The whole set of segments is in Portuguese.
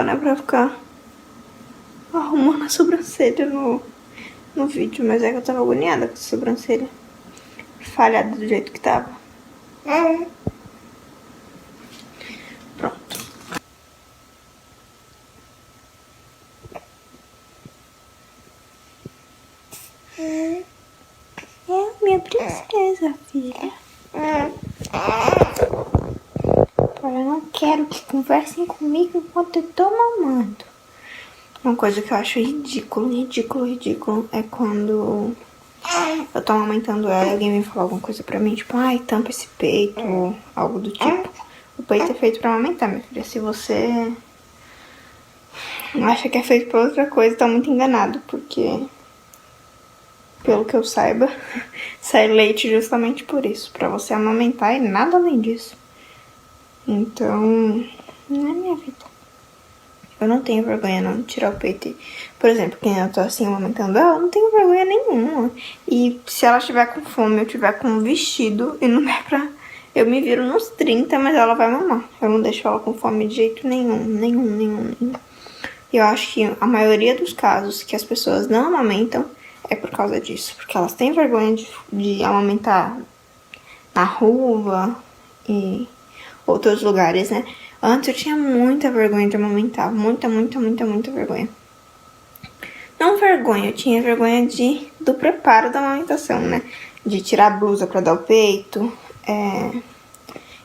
né, pra ficar arrumando a sobrancelha no vídeo, mas é que eu tava agoniada com a sobrancelha falhada do jeito que tava. Pronto. É minha princesa, filha. Agora eu não quero que conversem comigo enquanto eu tô mamando. Uma coisa que eu acho ridículo é quando eu tô amamentando ela e alguém vem falar alguma coisa pra mim, tipo, ai, tampa esse peito, ou algo do tipo. O peito é feito pra amamentar, minha filha. Se você acha que é feito pra outra coisa, tá muito enganado, porque, pelo que eu saiba, sai leite justamente por isso, pra você amamentar e nada além disso. Então, não é minha vida. Eu não tenho vergonha não de tirar o peito. Por exemplo, quem eu tô assim amamentando ela, eu não tenho vergonha nenhuma. E se ela estiver com fome, eu tiver com um vestido e não der pra... Eu me viro nos 30, mas ela vai mamar. Eu não deixo ela com fome de jeito nenhum. E eu acho que a maioria dos casos que as pessoas não amamentam é por causa disso. Porque elas têm vergonha de amamentar na rua e outros lugares, né? Antes eu tinha muita vergonha de amamentar. Muita vergonha. Não vergonha, eu tinha vergonha do preparo da amamentação, né? De tirar a blusa pra dar o peito.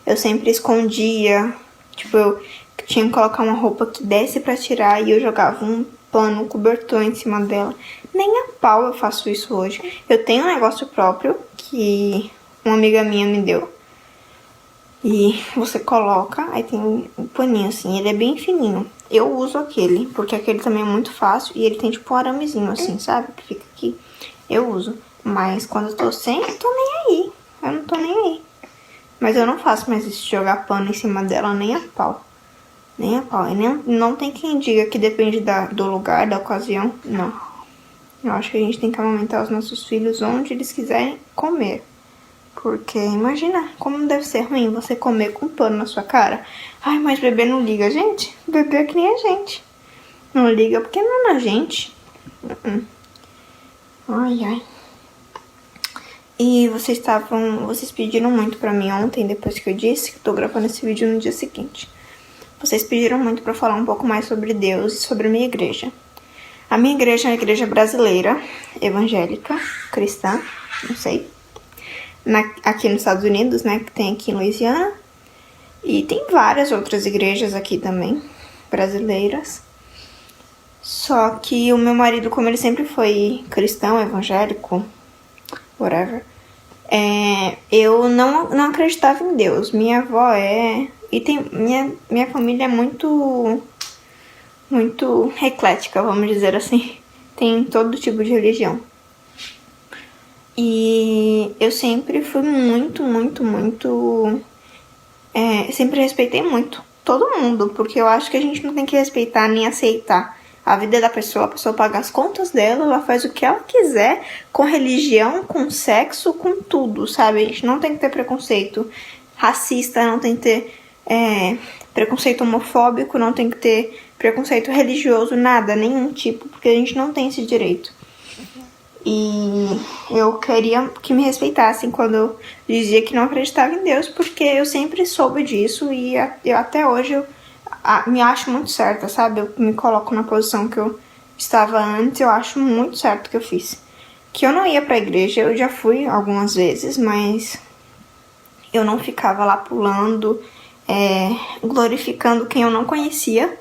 Eu sempre escondia. Tipo, eu tinha que colocar uma roupa que desse pra tirar e eu jogava um pano, um cobertor em cima dela. Nem a pau eu faço isso hoje. Eu tenho um negócio próprio que uma amiga minha me deu. E você coloca, aí tem um paninho assim, ele é bem fininho. Eu uso aquele, porque aquele também é muito fácil e ele tem tipo um aramezinho assim, sabe? Que fica aqui. Eu uso. Mas quando eu tô sem, eu tô nem aí. Eu não tô nem aí. Mas eu não faço mais isso de jogar pano em cima dela, nem a pau. Nem a pau. E não tem quem diga que depende do lugar, da ocasião. Não. Eu acho que a gente tem que amamentar os nossos filhos onde eles quiserem comer. Porque imagina como deve ser ruim você comer com pano na sua cara. Ai, mas bebê não liga, gente. Bebê é que nem a gente. Não liga porque não é na gente. Ai. E vocês pediram muito pra mim ontem, depois que eu disse que tô gravando esse vídeo no dia seguinte. Vocês pediram muito pra falar um pouco mais sobre Deus e sobre a minha igreja. A minha igreja é uma igreja brasileira, evangélica, cristã, não sei. Aqui nos Estados Unidos, né, que tem aqui em Louisiana. E tem várias outras igrejas aqui também, brasileiras. Só que o meu marido, como ele sempre foi cristão, evangélico, whatever, eu não acreditava em Deus. Minha avó e minha família é muito eclética, vamos dizer assim. Tem todo tipo de religião. E eu sempre fui sempre respeitei muito todo mundo, porque eu acho que a gente não tem que respeitar nem aceitar a vida da pessoa. A pessoa paga as contas dela, ela faz o que ela quiser, com religião, com sexo, com tudo, sabe? A gente não tem que ter preconceito racista, não tem que ter preconceito homofóbico, não tem que ter preconceito religioso, nada, nenhum tipo, porque a gente não tem esse direito. E eu queria que me respeitassem quando eu dizia que não acreditava em Deus, porque eu sempre soube disso e eu até hoje me acho muito certa, sabe? Eu me coloco na posição que eu estava antes, eu acho muito certo o que eu fiz. Que eu não ia pra igreja, eu já fui algumas vezes, mas eu não ficava lá pulando, glorificando quem eu não conhecia,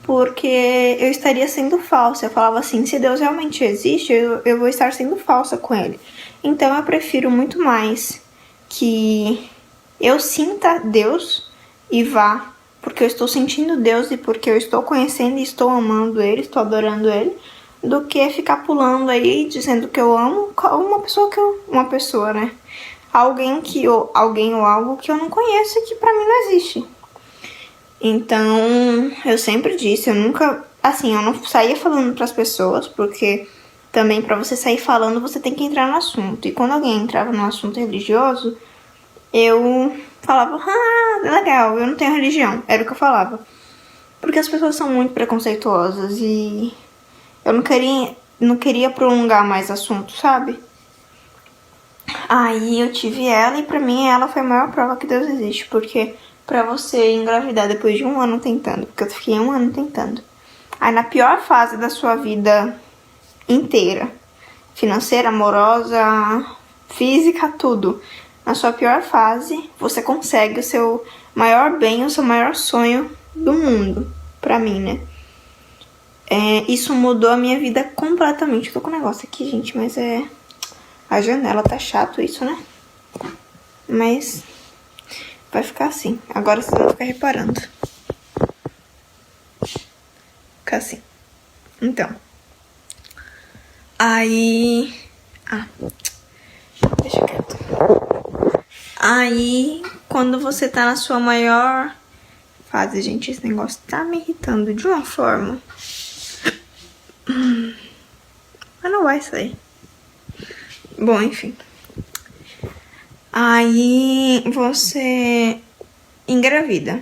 porque eu estaria sendo falsa. Eu falava assim, se Deus realmente existe, eu vou estar sendo falsa com ele. Então eu prefiro muito mais que eu sinta Deus e vá, porque eu estou sentindo Deus e porque eu estou conhecendo e estou amando ele, estou adorando ele, do que ficar pulando aí dizendo que eu amo uma pessoa, né? Alguém ou algo que eu não conheço e que pra mim não existe. Então, eu sempre disse, eu nunca, assim, eu não saía falando pras pessoas, porque também pra você sair falando, você tem que entrar no assunto. E quando alguém entrava no assunto religioso, eu falava, legal, eu não tenho religião, era o que eu falava. Porque as pessoas são muito preconceituosas e eu não queria prolongar mais assunto, sabe? Aí eu tive ela e pra mim ela foi a maior prova que Deus existe. Porque pra você engravidar depois de 1 ano tentando, porque eu fiquei 1 ano tentando. Aí na pior fase da sua vida inteira, financeira, amorosa, física, tudo. Na sua pior fase, você consegue o seu maior bem, o seu maior sonho do mundo. Pra mim, né? Isso mudou a minha vida completamente. Eu tô com um negócio aqui, gente, mas a janela tá chato isso, né? Mas vai ficar assim. Agora vocês vão ficar reparando. Ficar assim. Então. Aí... deixa quieto. Aí, quando você tá na sua maior fase... Gente, esse negócio tá me irritando de uma forma... Mas não vai sair. Bom, enfim. Aí você engravida.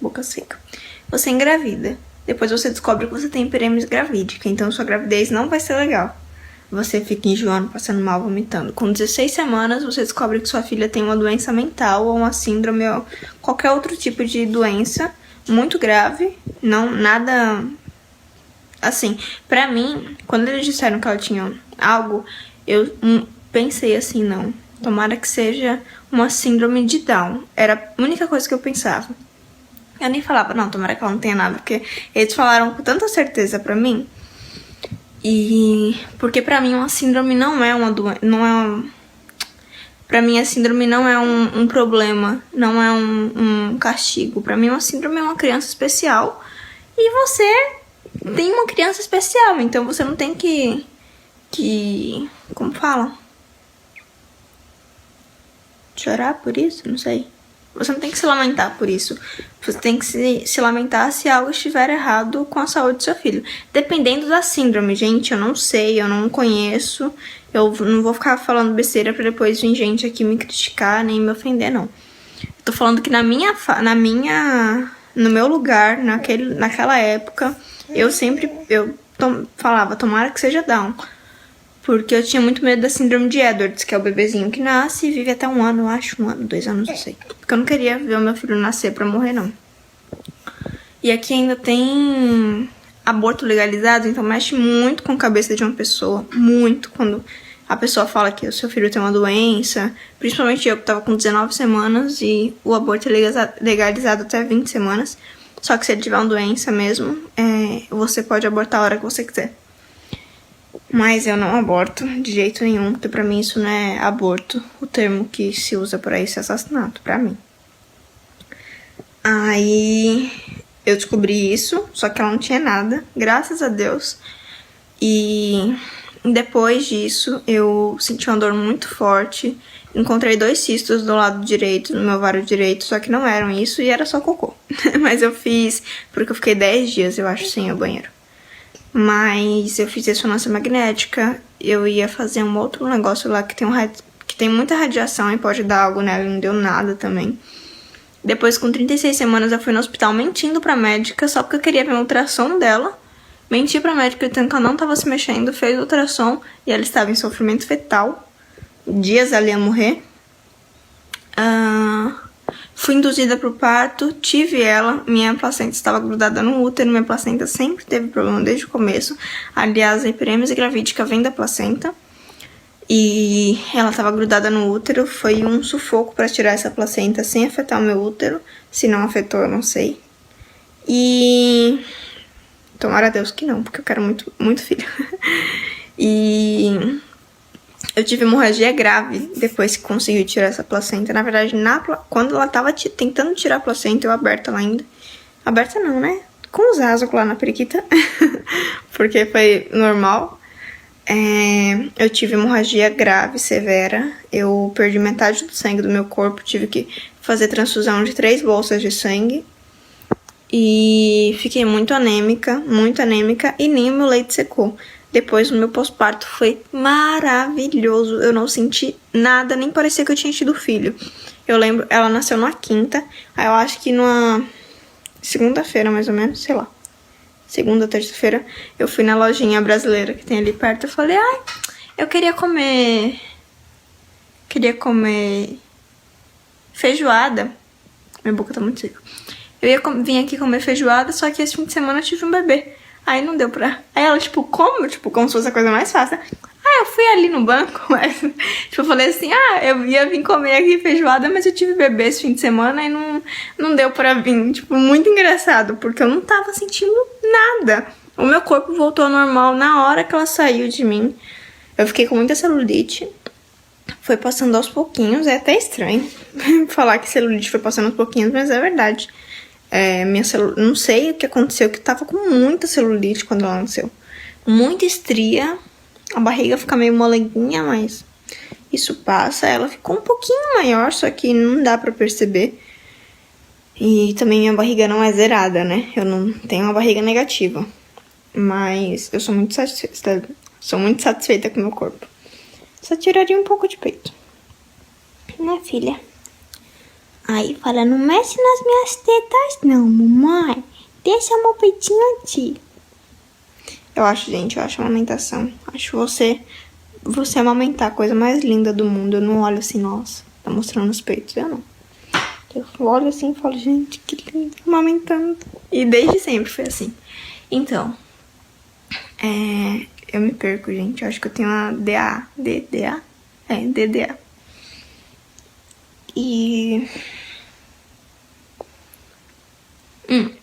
Boca seca. Você engravida. Depois você descobre que você tem hiperêmese gravídica. Então sua gravidez não vai ser legal. Você fica enjoando, passando mal, vomitando. Com 16 semanas você descobre que sua filha tem uma doença mental ou uma síndrome ou qualquer outro tipo de doença muito grave. Não, nada... Assim, pra mim, quando eles disseram que ela tinha algo, eu pensei assim, não. Tomara que seja uma síndrome de Down. Era a única coisa que eu pensava. Eu nem falava, não, tomara que ela não tenha nada. Porque eles falaram com tanta certeza pra mim. E... Porque pra mim uma síndrome não é uma doença. Pra mim a síndrome não é um problema. Não é um castigo. Pra mim uma síndrome é uma criança especial. E você... tem uma criança especial, então você não tem que como fala? Chorar por isso? Não sei. Você não tem que se lamentar por isso. Você tem que se lamentar se algo estiver errado com a saúde do seu filho. Dependendo da síndrome, gente, eu não sei, eu não conheço. Eu não vou ficar falando besteira pra depois vir gente aqui me criticar, nem me ofender, não. Eu tô falando que no meu lugar, naquela época... Eu falava, tomara que seja Down. Porque eu tinha muito medo da síndrome de Edwards, que é o bebezinho que nasce e vive até 1 ano, eu acho. 1 ano, 2 anos, não sei. Porque eu não queria ver o meu filho nascer pra morrer, não. E aqui ainda tem aborto legalizado, então mexe muito com a cabeça de uma pessoa. Muito, quando a pessoa fala que o seu filho tem uma doença. Principalmente eu que tava com 19 semanas e o aborto é legalizado até 20 semanas. Só que se ele tiver uma doença mesmo, você pode abortar a hora que você quiser. Mas eu não aborto de jeito nenhum, porque pra mim isso não é aborto. O termo que se usa por isso é assassinato, pra mim. Aí eu descobri isso, só que ela não tinha nada, graças a Deus. E depois disso eu senti uma dor muito forte. Encontrei 2 cistos do lado direito, no meu ovário direito, só que não eram isso e era só cocô. Mas eu fiz, porque eu fiquei 10 dias, eu acho, sem ir ao banheiro. Mas eu fiz ressonância magnética, eu ia fazer um outro negócio lá que tem muita radiação e pode dar algo nela, e não deu nada também. Depois, com 36 semanas, eu fui no hospital mentindo pra médica, só porque eu queria ver o ultrassom dela. Menti pra médica dizendo que ela não tava se mexendo, fez o ultrassom e ela estava em sofrimento fetal. Dias ela ia morrer. Fui induzida pro parto, tive ela, minha placenta estava grudada no útero, minha placenta sempre teve problema desde o começo. Aliás, a hiperêmese gravídica vem da placenta. E ela estava grudada no útero, foi um sufoco para tirar essa placenta sem afetar o meu útero. Se não afetou, eu não sei. E tomara a Deus que não, porque eu quero muito, muito filho. E eu tive hemorragia grave depois que consegui tirar essa placenta. Na verdade, quando ela tava tentando tirar a placenta, eu aberta ela ainda. Aberta não, né? Com os asas lá na periquita. Porque foi normal. Eu tive hemorragia grave, severa. Eu perdi metade do sangue do meu corpo. Tive que fazer transfusão de 3 bolsas de sangue. E fiquei muito anêmica. E nem o meu leite secou. Depois, o meu pós-parto foi maravilhoso. Eu não senti nada, nem parecia que eu tinha tido filho. Eu lembro, ela nasceu numa quinta. Aí eu acho que numa segunda-feira, mais ou menos, sei lá. Segunda, terça-feira, eu fui na lojinha brasileira que tem ali perto. Eu falei, ai, eu queria comer feijoada. Minha boca tá muito seca. Eu ia vir aqui comer feijoada, só que esse fim de semana eu tive um bebê. Aí não deu pra... Aí ela, tipo, como? Tipo, como se fosse a coisa mais fácil. Ah, eu fui ali no banco, mas... Tipo, eu falei assim, ah, eu ia vir comer aqui feijoada, mas eu tive bebê esse fim de semana e não deu pra vir. Tipo, muito engraçado, porque eu não tava sentindo nada. O meu corpo voltou ao normal na hora que ela saiu de mim. Eu fiquei com muita celulite. Foi passando aos pouquinhos, é até estranho falar que celulite foi passando aos pouquinhos, mas é verdade. Não sei o que aconteceu, que eu tava com muita celulite quando ela nasceu. Muita estria, a barriga fica meio molenguinha, mas isso passa. Ela ficou um pouquinho maior, só que não dá pra perceber. E também minha barriga não é zerada, né? Eu não tenho uma barriga negativa. Mas eu sou muito satisfeita com o meu corpo. Só tiraria um pouco de peito. Né, filha? Aí fala, não mexe nas minhas tetas não, mamãe. Deixa meu peitinho aqui. Eu acho a amamentação. Acho você amamentar a coisa mais linda do mundo. Eu não olho assim, nossa, tá mostrando os peitos. Eu não. Eu olho assim e falo, gente, que lindo, amamentando. E desde sempre foi assim. Então, eu me perco, gente. Eu acho que eu tenho uma DDA. DDA. E...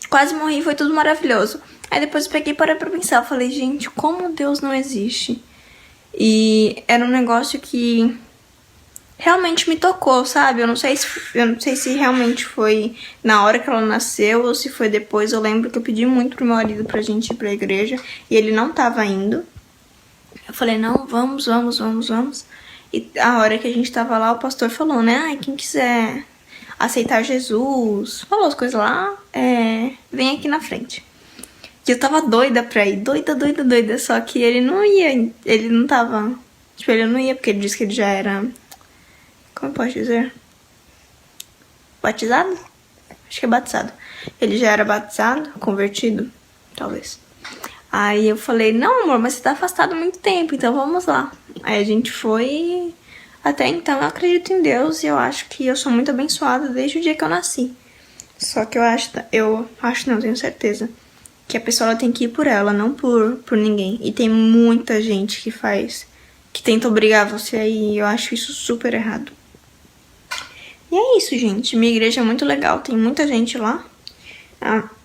quase morri, foi tudo maravilhoso. Aí depois eu peguei e parei pra pensar. Eu falei, gente, como Deus não existe? E era um negócio que realmente me tocou, sabe? Eu não sei se realmente foi na hora que ela nasceu ou se foi depois. Eu lembro que eu pedi muito pro meu marido pra gente ir pra igreja e ele não tava indo. Eu falei, não, vamos. E a hora que a gente tava lá, o pastor falou, né? Ai, quem quiser aceitar Jesus, falou as coisas lá, vem aqui na frente. E eu tava doida pra ir, doida, só que ele não ia, ele não tava, tipo, ele não ia porque ele disse que ele já era, como eu posso dizer? Batizado? Acho que é batizado. Ele já era batizado, convertido, talvez. Aí eu falei, não amor, mas você tá afastado há muito tempo, então vamos lá. Aí a gente foi e até então eu acredito em Deus e eu acho que eu sou muito abençoada desde o dia que eu nasci. Só que tenho certeza, que a pessoa ela tem que ir por ela, não por ninguém. E tem muita gente que tenta obrigar você a ir, e eu acho isso super errado. E é isso, gente. Minha igreja é muito legal, tem muita gente lá.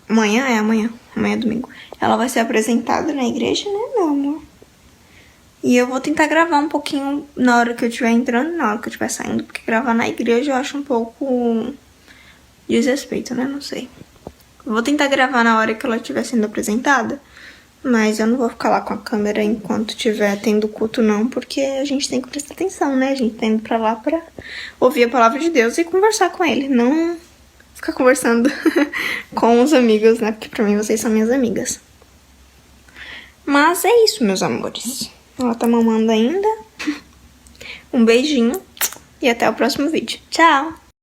Amanhã é domingo. Ela vai ser apresentada na igreja, né, meu amor? E eu vou tentar gravar um pouquinho na hora que eu estiver entrando, na hora que eu estiver saindo. Porque gravar na igreja eu acho um pouco desrespeito, né? Não sei. Eu vou tentar gravar na hora que ela estiver sendo apresentada. Mas eu não vou ficar lá com a câmera enquanto estiver tendo culto, não. Porque a gente tem que prestar atenção, né? A gente tá indo pra lá pra ouvir a palavra de Deus e conversar com ele. Não ficar conversando com os amigos, né? Porque pra mim vocês são minhas amigas. Mas é isso, meus amores. Ela tá mamando ainda. Um beijinho e até o próximo vídeo. Tchau!